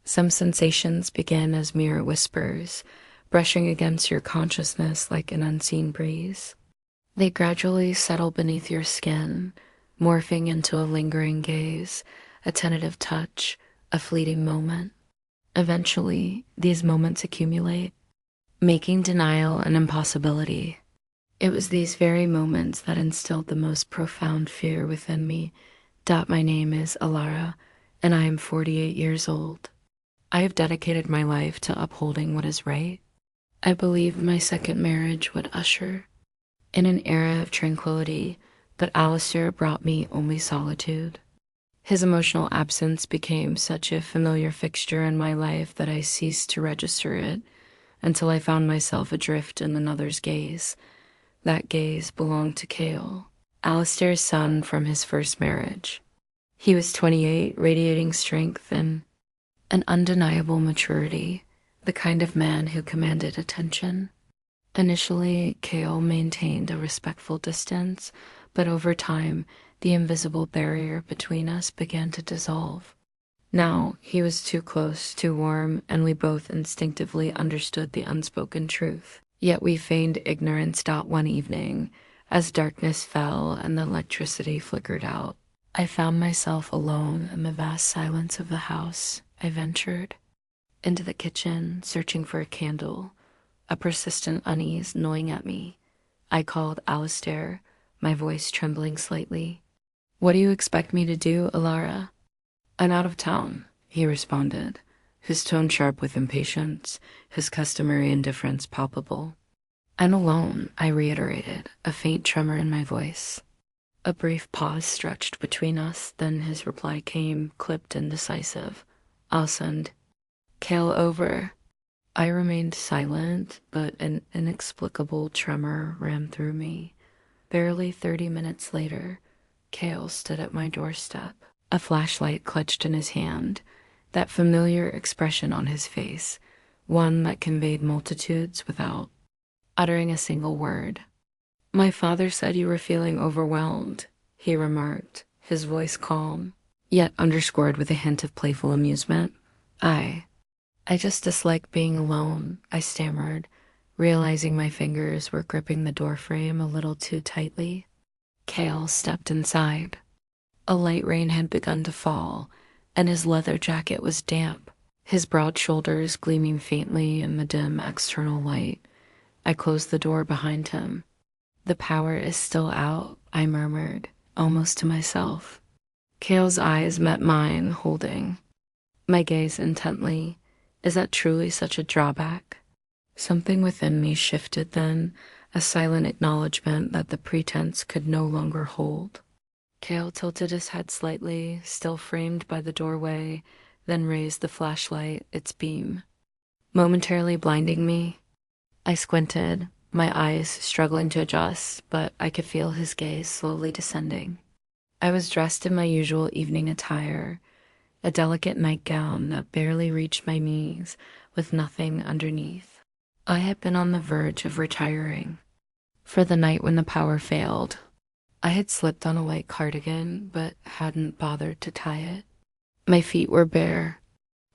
Some sensations begin as mere whispers, brushing against your consciousness like an unseen breeze. They gradually settle beneath your skin, morphing into a lingering gaze, a tentative touch, a fleeting moment. Eventually, these moments accumulate, making denial an impossibility. It was these very moments that instilled the most profound fear within me. My name is Alara, and I am 48 years old. I have dedicated my life to upholding what is right. I believed my second marriage would usher in an era of tranquility, but Alistair brought me only solitude. His emotional absence became such a familiar fixture in my life that I ceased to register it until I found myself adrift in another's gaze. That gaze belonged to Cale, Alistair's son from his first marriage. He was 28, radiating strength and an undeniable maturity, the kind of man who commanded attention. Initially, Cale maintained a respectful distance, but over time, the invisible barrier between us began to dissolve. Now, he was too close, too warm, and we both instinctively understood the unspoken truth. Yet we feigned ignorance. One evening, as darkness fell and the electricity flickered out, I found myself alone in the vast silence of the house. I ventured into the kitchen, searching for a candle, a persistent unease gnawing at me. I called Alistair, my voice trembling slightly. "What do you expect me to do, Alara?" "I'm out of town," he responded, his tone sharp with impatience, his customary indifference palpable. "I'm alone," I reiterated, a faint tremor in my voice. A brief pause stretched between us, then his reply came, clipped and decisive. "I'll send Cale over." I remained silent, but an inexplicable tremor ran through me. Barely 30 minutes later, Cale stood at my doorstep, a flashlight clutched in his hand, that familiar expression on his face, one that conveyed multitudes without uttering a single word. "My father said you were feeling overwhelmed," he remarked, his voice calm, yet underscored with a hint of playful amusement. I just dislike being alone," I stammered, realizing my fingers were gripping the doorframe a little too tightly. Cale stepped inside. A light rain had begun to fall, and his leather jacket was damp, his broad shoulders gleaming faintly in the dim external light. I closed the door behind him. "The power is still out," I murmured, almost to myself. Cale's eyes met mine, holding my gaze intently. Is that truly such a drawback? Something within me shifted then, a silent acknowledgement that the pretense could no longer hold. Cale tilted his head slightly, still framed by the doorway, then raised the flashlight, its beam momentarily blinding me. I squinted, my eyes struggling to adjust, but I could feel his gaze slowly descending. I was dressed in my usual evening attire, a delicate nightgown that barely reached my knees, with nothing underneath. I had been on the verge of retiring for the night when the power failed. I had slipped on a white cardigan, but hadn't bothered to tie it. My feet were bare.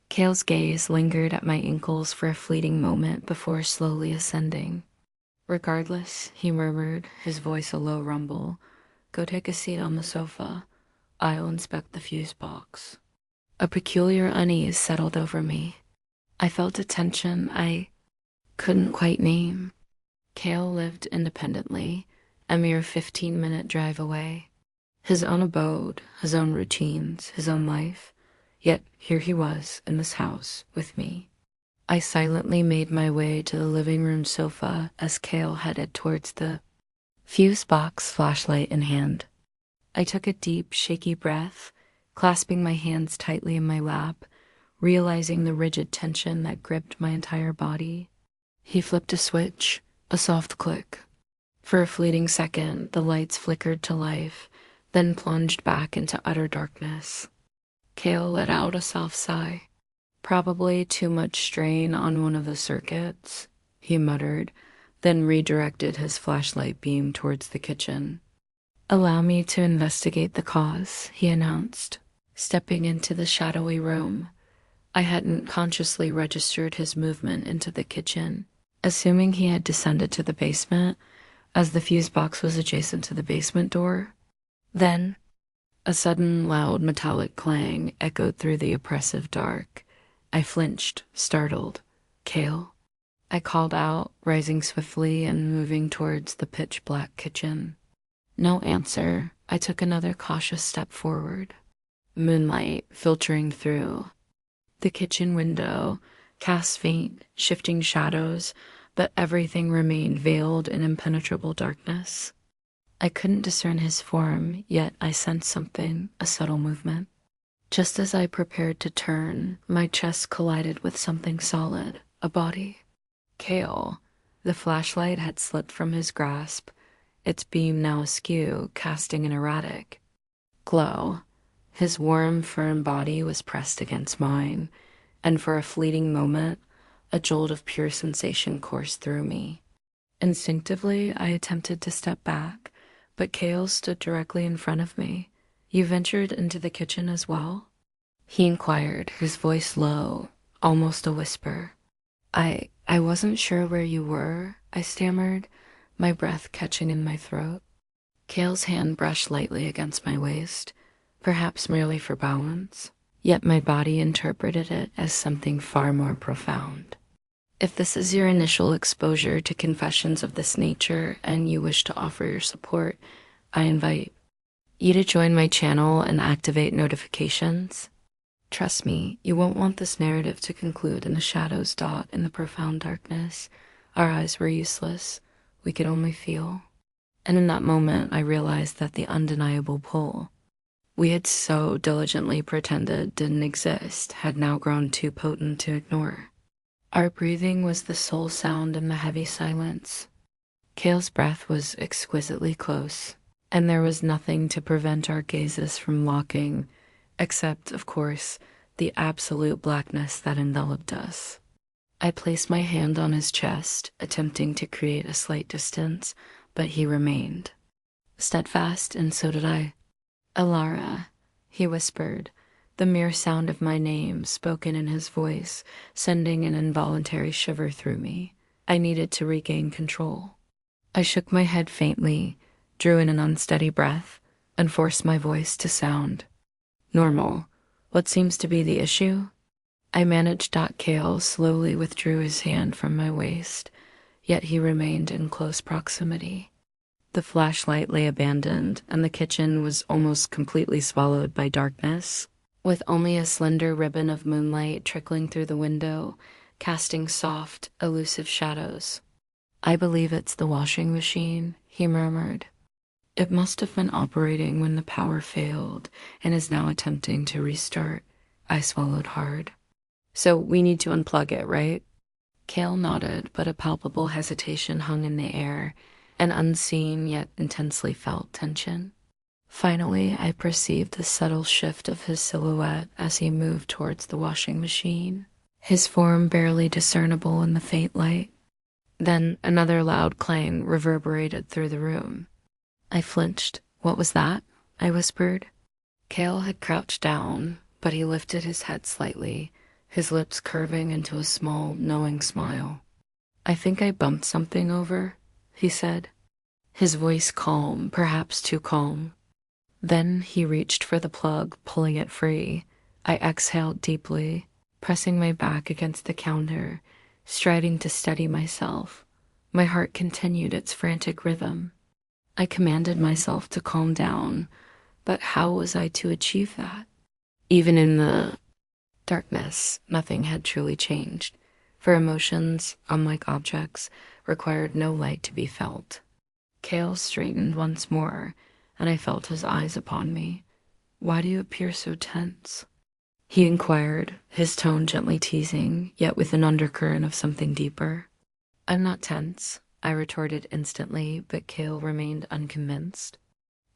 Cale's gaze lingered at my ankles for a fleeting moment before slowly ascending. "Regardless," he murmured, his voice a low rumble, "go take a seat on the sofa. I'll inspect the fuse box." A peculiar unease settled over me. I felt a tension I couldn't quite name. Cale lived independently, a mere 15-minute drive away. His own abode, his own routines, his own life. Yet here he was, in this house, with me. I silently made my way to the living room sofa as Cale headed towards the fuse box, flashlight in hand. I took a deep, shaky breath, clasping my hands tightly in my lap, realizing the rigid tension that gripped my entire body. He flipped a switch, a soft click. For a fleeting second, the lights flickered to life, then plunged back into utter darkness. Cale let out a soft sigh. "Probably too much strain on one of the circuits," he muttered, then redirected his flashlight beam towards the kitchen. "Allow me to investigate the cause," he announced, stepping into the shadowy room. I hadn't consciously registered his movement into the kitchen, assuming he had descended to the basement, as the fuse box was adjacent to the basement door. Then, a sudden loud metallic clang echoed through the oppressive dark. I flinched, startled. "Kale?" I called out, rising swiftly and moving towards the pitch-black kitchen. No answer. I took another cautious step forward. Moonlight filtering through. The kitchen window cast faint, shifting shadows, but everything remained veiled in impenetrable darkness. I couldn't discern his form, yet I sensed something, a subtle movement. Just as I prepared to turn, my chest collided with something solid, a body. Kale. The flashlight had slipped from his grasp, its beam now askew, casting an erratic glow. His warm, firm body was pressed against mine, and for a fleeting moment, a jolt of pure sensation coursed through me. Instinctively, I attempted to step back, but Kale stood directly in front of me. "You ventured into the kitchen as well?" he inquired, his voice low, almost a whisper. I wasn't sure where you were," I stammered, my breath catching in my throat. Kale's hand brushed lightly against my waist, perhaps merely for balance, yet my body interpreted it as something far more profound. "If this is your initial exposure to confessions of this nature and you wish to offer your support, I invite you to join my channel and activate notifications. Trust me, you won't want this narrative to conclude in the shadows dot in the profound darkness. Our eyes were useless. We could only feel." And in that moment, I realized that the undeniable pull we had so diligently pretended didn't exist had now grown too potent to ignore. Our breathing was the sole sound in the heavy silence. Kale's breath was exquisitely close, and there was nothing to prevent our gazes from locking, except, of course, the absolute blackness that enveloped us. I placed my hand on his chest, attempting to create a slight distance, but he remained steadfast, and so did I. "Alara," he whispered, the mere sound of my name spoken in his voice sending an involuntary shiver through me. I needed to regain control. I shook my head faintly, drew in an unsteady breath, and forced my voice to sound normal. "What seems to be the issue?" I managed. Kale slowly withdrew his hand from my waist, yet he remained in close proximity. The flashlight lay abandoned, and the kitchen was almost completely swallowed by darkness, with only a slender ribbon of moonlight trickling through the window, casting soft, elusive shadows. "I believe it's the washing machine," he murmured. "It must have been operating when the power failed and is now attempting to restart." I swallowed hard. "So we need to unplug it, right?" Kale nodded, but a palpable hesitation hung in the air, an unseen yet intensely felt tension. Finally, I perceived the subtle shift of his silhouette as he moved towards the washing machine, his form barely discernible in the faint light. Then another loud clang reverberated through the room. I flinched. "What was that?" I whispered. Kale had crouched down, but he lifted his head slightly, his lips curving into a small, knowing smile. "I think I bumped something over," he said, his voice calm, perhaps too calm. Then he reached for the plug, pulling it free. I exhaled deeply, pressing my back against the counter, striding to steady myself. My heart continued its frantic rhythm. I commanded myself to calm down, but how was I to achieve that? Even in the darkness, nothing had truly changed, for emotions, unlike objects, required no light to be felt. Kale straightened once more, and I felt his eyes upon me. "Why do you appear so tense?" he inquired, his tone gently teasing, yet with an undercurrent of something deeper. "I'm not tense," I retorted instantly, but Kale remained unconvinced.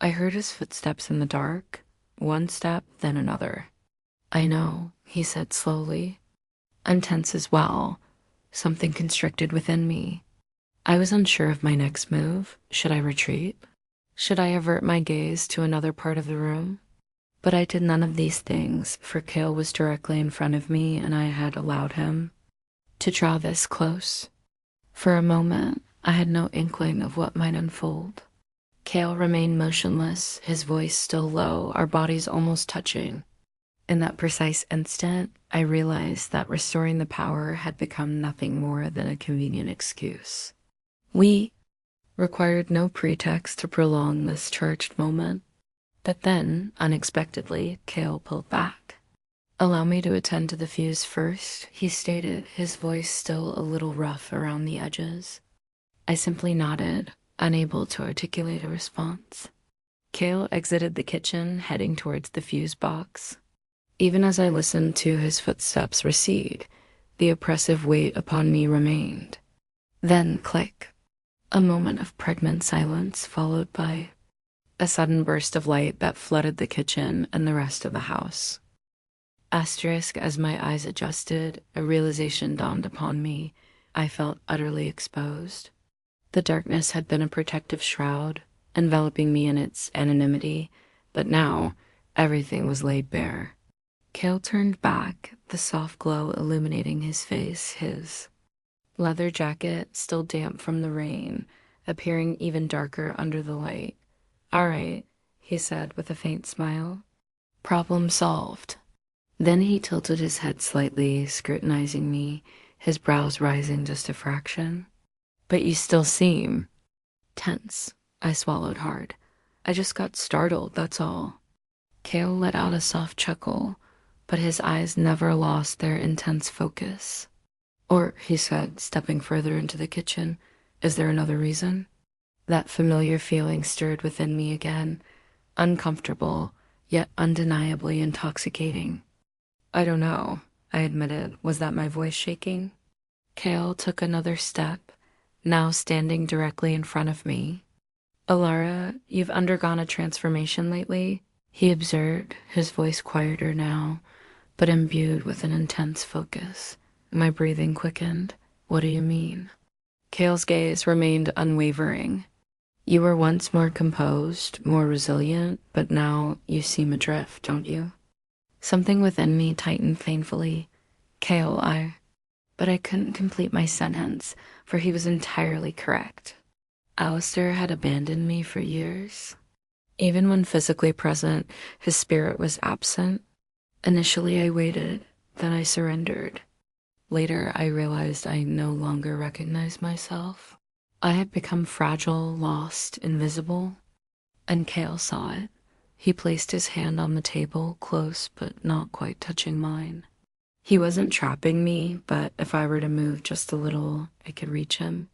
I heard his footsteps in the dark, one step, then another. "I know," he said slowly. "I'm tense as well. Something constricted within me." I was unsure of my next move. Should I retreat? Should I avert my gaze to another part of the room? But I did none of these things, for Kale was directly in front of me and I had allowed him to draw this close. For a moment, I had no inkling of what might unfold. Kale remained motionless, his voice still low, our bodies almost touching. In that precise instant, I realized that restoring the power had become nothing more than a convenient excuse. We required no pretext to prolong this charged moment. But then, unexpectedly, Kale pulled back. "Allow me to attend to the fuse first," he stated, his voice still a little rough around the edges. I simply nodded, unable to articulate a response. Kale exited the kitchen, heading towards the fuse box. Even as I listened to his footsteps recede, the oppressive weight upon me remained. Then, click. A moment of pregnant silence followed by a sudden burst of light that flooded the kitchen and the rest of the house. Asterisk, as my eyes adjusted, a realization dawned upon me. I felt utterly exposed. The darkness had been a protective shroud, enveloping me in its anonymity, but now everything was laid bare. Kale turned back, the soft glow illuminating his face, his leather jacket, still damp from the rain, appearing even darker under the light. "All right," he said with a faint smile. "Problem solved." Then he tilted his head slightly, scrutinizing me, his brows rising just a fraction. "But you still seem tense." I swallowed hard. "I just got startled, that's all." Kale let out a soft chuckle, but his eyes never lost their intense focus. "Or," he said, stepping further into the kitchen, "is there another reason?" That familiar feeling stirred within me again, uncomfortable, yet undeniably intoxicating. "I don't know," I admitted. Was that my voice shaking? Kale took another step, now standing directly in front of me. "Alara, you've undergone a transformation lately," he observed, his voice quieter now, but imbued with an intense focus. My breathing quickened. "What do you mean?" Kale's gaze remained unwavering. "You were once more composed, more resilient, but now you seem adrift, don't you?" Something within me tightened painfully. "Kale, But I couldn't complete my sentence, for he was entirely correct. Alistair had abandoned me for years. Even when physically present, his spirit was absent. Initially I waited, then I surrendered. Later I realized I no longer recognized myself. I had become fragile, lost, invisible. And Kale saw it. He placed his hand on the table, close but not quite touching mine. He wasn't trapping me, but if I were to move just a little, I could reach him.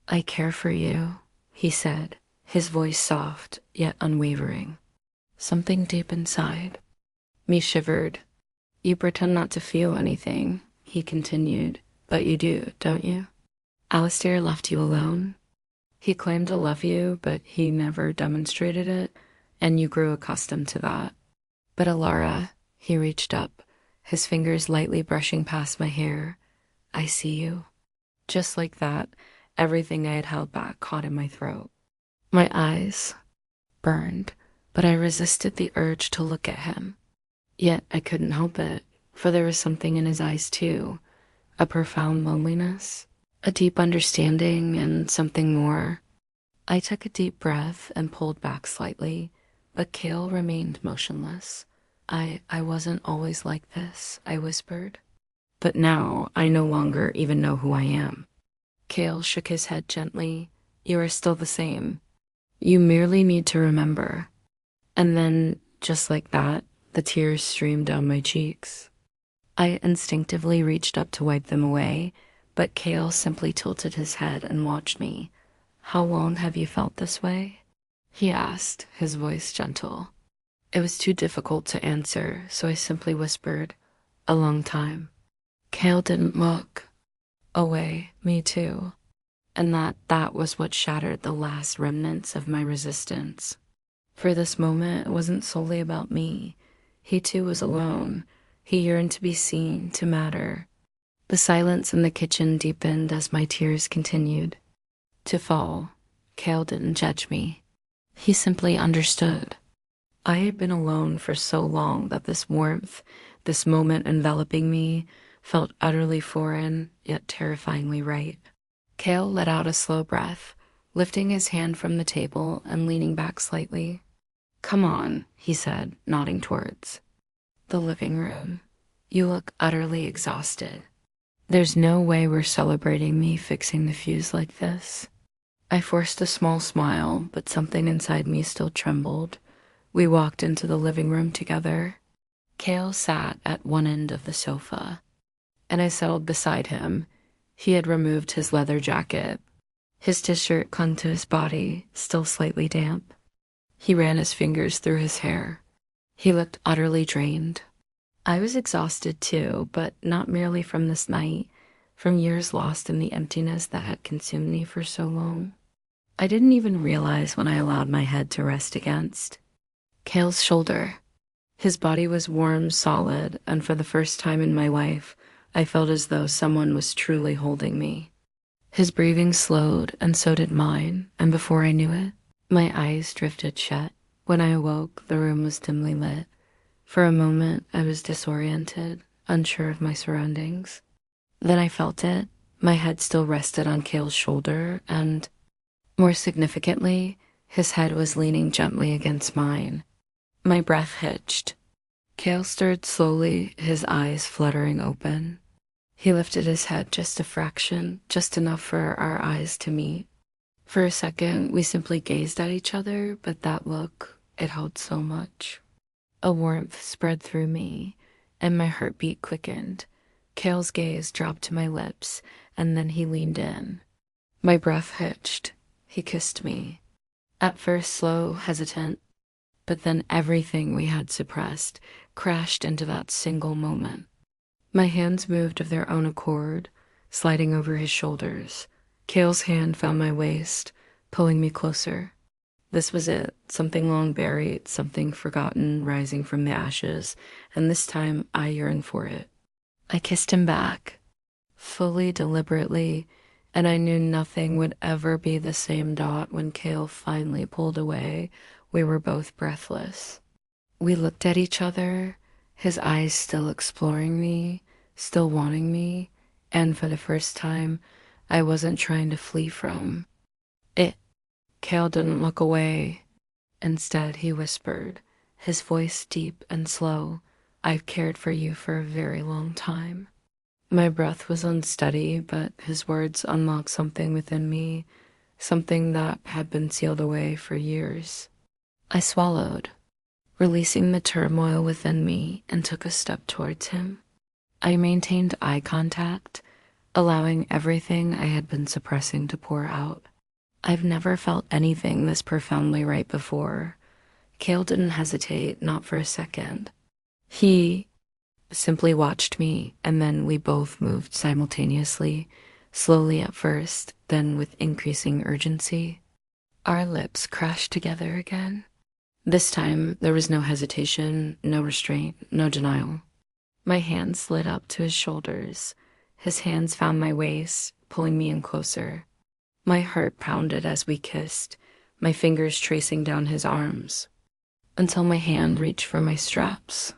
"I care for you," he said, his voice soft yet unwavering. Something deep inside me shivered. "You pretend not to feel anything," he continued, "but you do, don't you? Alistair left you alone. He claimed to love you, but he never demonstrated it, and you grew accustomed to that. But Alara," he reached up, his fingers lightly brushing past my hair, "I see you." Just like that, everything I had held back caught in my throat. My eyes burned, but I resisted the urge to look at him. Yet I couldn't help it, for there was something in his eyes too, a profound loneliness, a deep understanding, and something more. I took a deep breath and pulled back slightly, but Kale remained motionless. I wasn't always like this," I whispered. "But now I no longer even know who I am." Kale shook his head gently. "You are still the same. You merely need to remember." And then, just like that, the tears streamed down my cheeks. I instinctively reached up to wipe them away, but Kale simply tilted his head and watched me. "How long have you felt this way?" he asked, his voice gentle. It was too difficult to answer, so I simply whispered, "A long time." Kale didn't look away, me too, and that was what shattered the last remnants of my resistance. For this moment, it wasn't solely about me. He too was alone. He yearned to be seen, to matter. The silence in the kitchen deepened as my tears continued to fall. Kale didn't judge me. He simply understood. I had been alone for so long that this warmth, this moment enveloping me, felt utterly foreign, yet terrifyingly right. Kale let out a slow breath, lifting his hand from the table and leaning back slightly. "Come on," he said, nodding towards the living room. "You look utterly exhausted. There's no way we're celebrating me fixing the fuse like this." I forced a small smile, but something inside me still trembled. We walked into the living room together. Kale sat at one end of the sofa, and I settled beside him. He had removed his leather jacket. His t-shirt clung to his body, still slightly damp. He ran his fingers through his hair. He looked utterly drained. I was exhausted too, but not merely from this night, from years lost in the emptiness that had consumed me for so long. I didn't even realize when I allowed my head to rest against Kale's shoulder. His body was warm, solid, and for the first time in my life, I felt as though someone was truly holding me. His breathing slowed, and so did mine, and before I knew it, my eyes drifted shut. When I awoke, the room was dimly lit. For a moment, I was disoriented, unsure of my surroundings. Then I felt it. My head still rested on Kale's shoulder, and, more significantly, his head was leaning gently against mine. My breath hitched. Kale stirred slowly, his eyes fluttering open. He lifted his head just a fraction, just enough for our eyes to meet. For a second, we simply gazed at each other, but that look, it held so much. A warmth spread through me, and my heartbeat quickened. Kale's gaze dropped to my lips, and then he leaned in. My breath hitched. He kissed me. At first slow, hesitant, but then everything we had suppressed crashed into that single moment. My hands moved of their own accord, sliding over his shoulders. Kale's hand found my waist, pulling me closer. This was it, something long buried, something forgotten, rising from the ashes, and this time I yearned for it. I kissed him back, fully, deliberately, and I knew nothing would ever be the same. When Kale finally pulled away, we were both breathless. We looked at each other, his eyes still exploring me, still wanting me, and for the first time, I wasn't trying to flee from it. Kale didn't look away. Instead, he whispered, his voice deep and slow, "I've cared for you for a very long time." My breath was unsteady, but his words unlocked something within me, something that had been sealed away for years. I swallowed, releasing the turmoil within me, and took a step towards him. I maintained eye contact, allowing everything I had been suppressing to pour out. I've never felt anything this profoundly right before. Kale didn't hesitate, not for a second. He simply watched me, and then we both moved simultaneously, slowly at first, then with increasing urgency. Our lips crashed together again. This time, there was no hesitation, no restraint, no denial. My hand slid up to his shoulders. His hands found my waist, pulling me in closer. My heart pounded as we kissed, my fingers tracing down his arms, until my hand reached for my straps.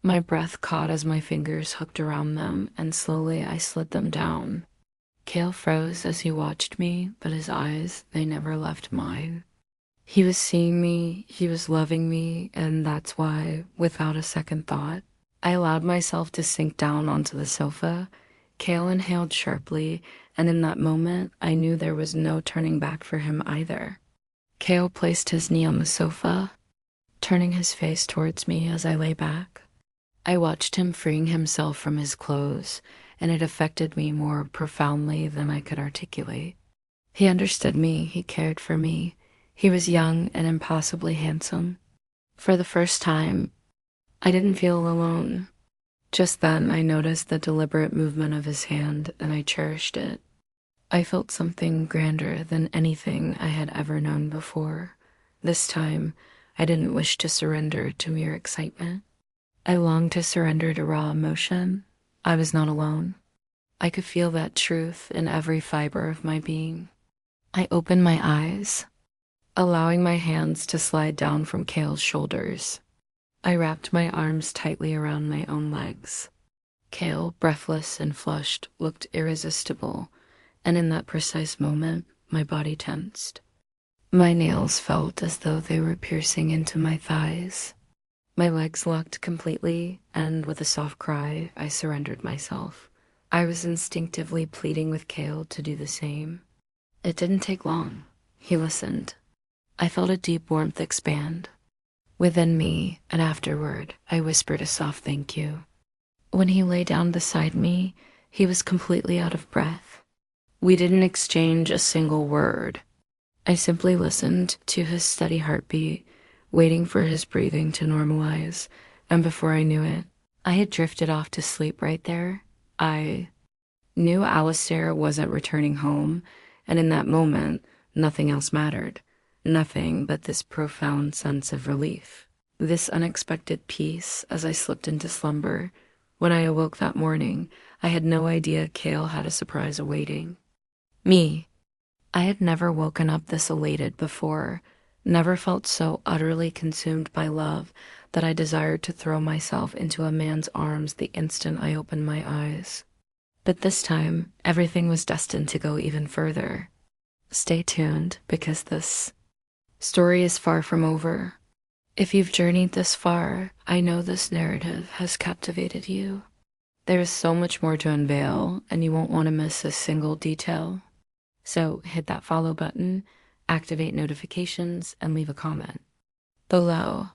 My breath caught as my fingers hooked around them, and slowly I slid them down. Kale froze as he watched me, but his eyes, they never left mine. He was seeing me, he was loving me, and that's why, without a second thought, I allowed myself to sink down onto the sofa. Kale inhaled sharply, and in that moment, I knew there was no turning back for him either. Kale placed his knee on the sofa, turning his face towards me as I lay back. I watched him freeing himself from his clothes, and it affected me more profoundly than I could articulate. He understood me, he cared for me. He was young and impossibly handsome. For the first time, I didn't feel alone. Just then, I noticed the deliberate movement of his hand, and I cherished it. I felt something grander than anything I had ever known before. This time, I didn't wish to surrender to mere excitement. I longed to surrender to raw emotion. I was not alone. I could feel that truth in every fiber of my being. I opened my eyes. allowing my hands to slide down from Kale's shoulders. I wrapped my arms tightly around my own legs. Kale, breathless and flushed, looked irresistible, and in that precise moment, my body tensed. My nails felt as though they were piercing into my thighs. My legs locked completely, and with a soft cry, I surrendered myself. I was instinctively pleading with Kale to do the same. It didn't take long. He listened. I felt a deep warmth expand within me, and afterward, I whispered a soft thank you. When he lay down beside me, he was completely out of breath. We didn't exchange a single word. I simply listened to his steady heartbeat, waiting for his breathing to normalize, and before I knew it, I had drifted off to sleep right there. I knew Alistair wasn't returning home, and in that moment, nothing else mattered. Nothing but this profound sense of relief. This unexpected peace as I slipped into slumber. When I awoke that morning, I had no idea Kale had a surprise awaiting me. I had never woken up this elated before, never felt so utterly consumed by love that I desired to throw myself into a man's arms the instant I opened my eyes. But this time, everything was destined to go even further. Stay tuned, because this story is far from over. If you've journeyed this far, I know this narrative has captivated you. There is so much more to unveil, and you won't want to miss a single detail. So hit that follow button, activate notifications, and leave a comment below.